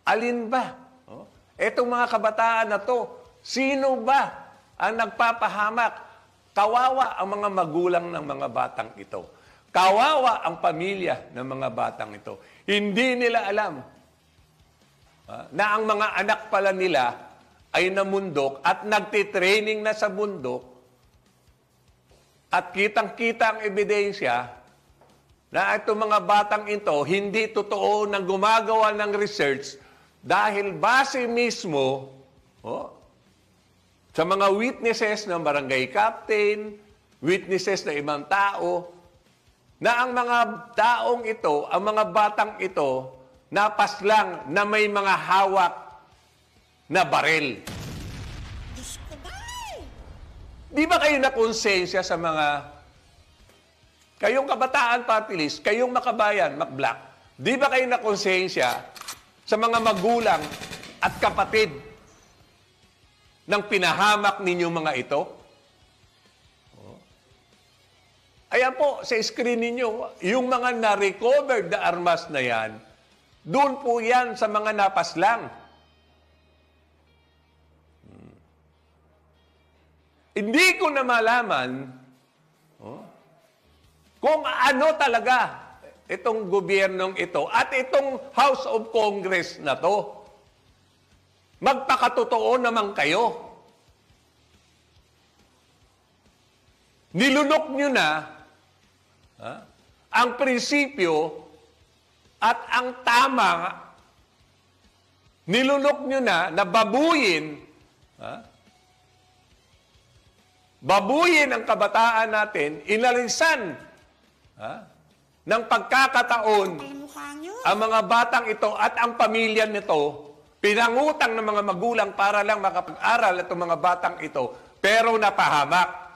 Alin ba? Etong mga kabataan na to, sino ba ang nagpapahamak? Kawawa ang mga magulang ng mga batang ito. Kawawa ang pamilya ng mga batang ito. Hindi nila alam na ang mga anak pala nila ay namundok at nagtitraining na sa bundok at kitang-kita ang ebidensya na itong mga batang ito hindi totoo na gumagawa ng research dahil base mismo sa mga witnesses ng barangay captain, witnesses ng ibang tao, na ang mga taong ito, ang mga batang ito, napaslang na may mga hawak na baril. Diyos ko, bay! Di ba kayo nakonsensya sa mga kayong kabataan party list, kayong makabayan, MacBlack, di ba kayo nakonsensya sa mga magulang at kapatid ng pinahamak ninyong mga ito? Ayan po, sa screen ninyo, yung mga na-recovered na armas na yan, doon po yan sa mga napaslang. Hindi ko na malaman kung ano talaga itong gobyernong ito at itong House of Congress na to. Magpakatotoo naman kayo. Nilunok nyo na ang prinsipyo at ang tama. Nilunok nyo na babuyin babuyin ang kabataan natin, inalisan ng pagkakataon ang mga batang ito at ang pamilya nito, pinangutang ng mga magulang para lang makapag-aral itong mga batang ito, pero napahamak.